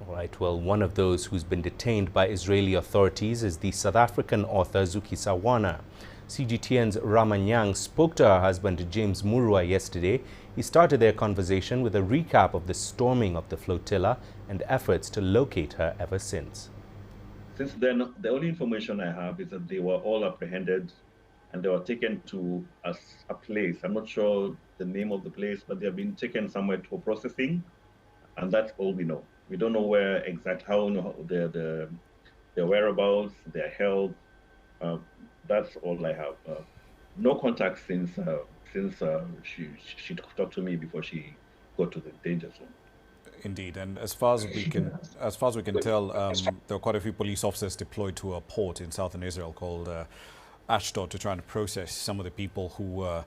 All right, well, one of those who's been detained by Israeli authorities is the South African author Zukiswa Wanner. CGTN's Ramah Nyang spoke to her husband James Murua yesterday. He started their conversation with a recap of the storming of the flotilla and efforts to locate her ever since. Since then, the only information I have is that they were all apprehended and they were taken to a place. I'm not sure the name of the place, but they have been taken somewhere for processing, and that's all we know. We don't know where exactly, how their whereabouts, their health. That's all I have. No contact since she talked to me before she got to the danger zone. Indeed, and as far as we can tell, there are quite a few police officers deployed to a port in southern Israel called Ashdod to try and process some of the people who were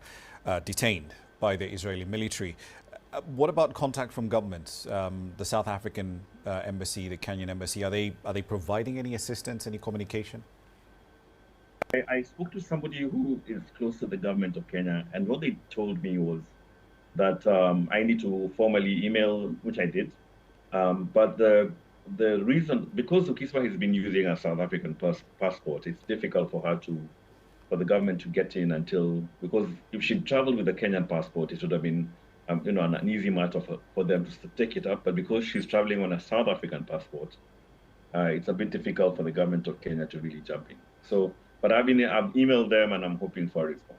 detained by the Israeli military. What about contact from governments? The South African embassy, the Kenyan embassy, are they providing any assistance, any communication? I spoke to somebody who is close to the government of Kenya, and what they told me was that I need to formally email, which I did. But the reason, because Zukiswa has been using a South African passport, it's difficult for the government to get in because if she traveled with a Kenyan passport, it would have been an easy matter for them to take it up. But because she's traveling on a South African passport, it's a bit difficult for the government of Kenya to really jump in. So, but I've emailed them and I'm hoping for a response.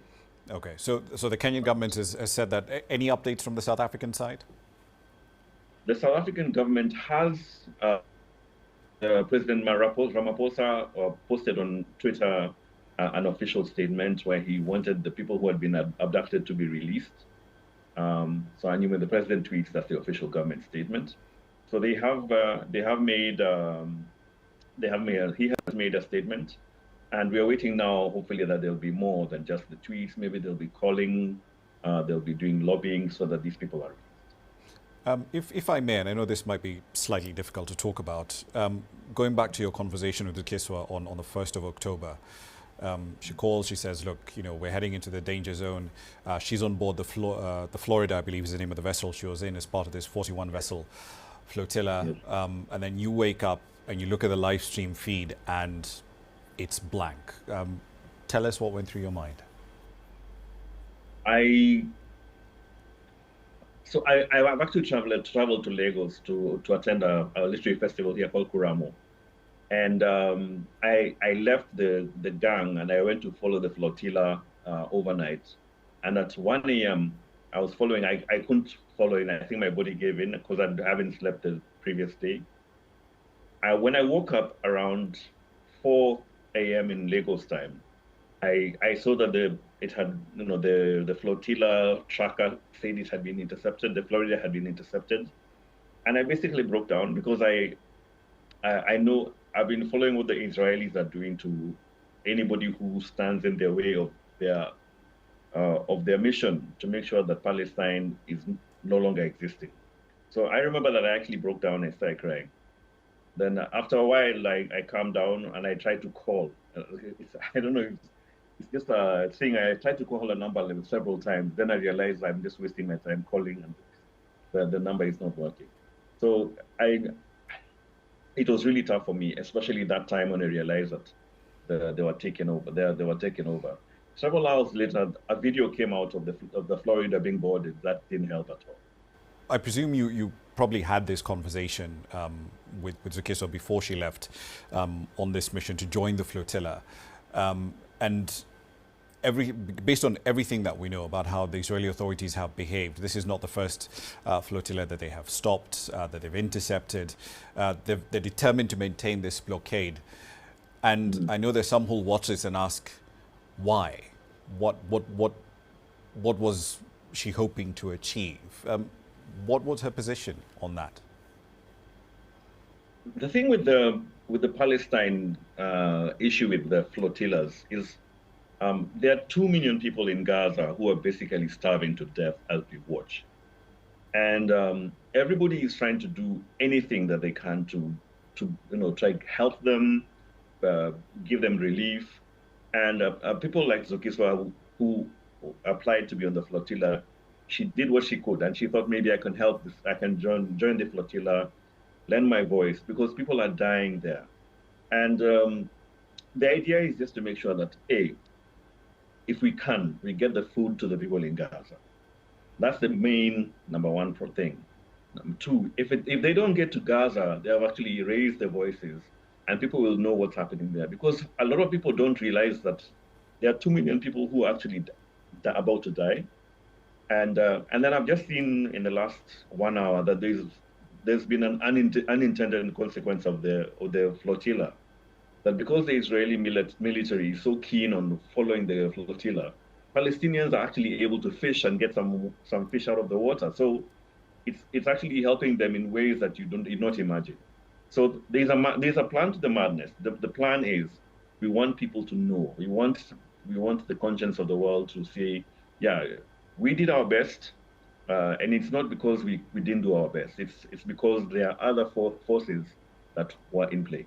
Okay, so the Kenyan government has said that. Any updates from the South African side? The South African government has President Ramaphosa posted on Twitter an official statement where he wanted the people who had been abducted to be released. So I knew when the president tweets, that's the official government statement. So he has made a statement, and we are waiting now. Hopefully that there'll be more than just the tweets. Maybe they'll be calling, they'll be doing lobbying so that these people are released. If I may, and I know this might be slightly difficult to talk about, going back to your conversation with Zukiswa on the 1st of October, she calls, she says, look, we're heading into the danger zone. She's on board the Florida, I believe is the name of the vessel she was in as part of this 41 vessel flotilla. Yes. And then you wake up and you look at the live stream feed and it's blank. Tell us what went through your mind. I've actually traveled to Lagos to attend a literary festival here called Kuramo. And I left the gang and I went to follow the flotilla overnight. And at 1 a.m., I was following. I couldn't follow in. I think my body gave in because I haven't slept the previous day. When I woke up around 4 a.m. in Lagos time, I saw that the flotilla tracker said it had been intercepted. The Florida had been intercepted, and I basically broke down because I know I've been following what the Israelis are doing to anybody who stands in their way of their mission to make sure that Palestine is no longer existing. So I remember that I actually broke down and started crying. Then after a while, I calmed down and I tried to call. I don't know, it's just a thing. I tried to call a number several times. Then I realized I'm just wasting my time calling and the number is not working. So it was really tough for me, especially that time when I realized that they were taken over. They were taken over. Several hours later, a video came out of the Florida being boarded. That didn't help at all. I presume you probably had this conversation with Zukiswa before she left on this mission to join the flotilla. And based on everything that we know about how the Israeli authorities have behaved, this is not the first flotilla that they have stopped, that they've intercepted. They're determined to maintain this blockade. And I know there's some who'll watch this and ask, why? What was she hoping to achieve? What was her position on that? The thing with the Palestine issue with the flotillas is there are 2 million people in Gaza who are basically starving to death as we watch. And everybody is trying to do anything that they can to try to help them, give them relief. And people like Zukiswa who applied to be on the flotilla, she did what she could, and she thought maybe I can help. I can join the flotilla lend my voice, because people are dying there. And the idea is just to make sure that, A, if we can, we get the food to the people in Gaza. That's the main number one thing. Number two, if they don't get to Gaza, they have actually raised their voices and people will know what's happening there. Because a lot of people don't realize that there are 2 million people who are actually about to die. And then I've just seen in the last 1 hour that there's been an unintended consequence of the flotilla. That because the Israeli military is so keen on following the flotilla, Palestinians are actually able to fish and get some fish out of the water. So it's actually helping them in ways that you did not imagine. So there's a plan to the madness. The plan is we want people to know. We want the conscience of the world to say, yeah, we did our best, and it's not because we didn't do our best. It's because there are other forces that were in play.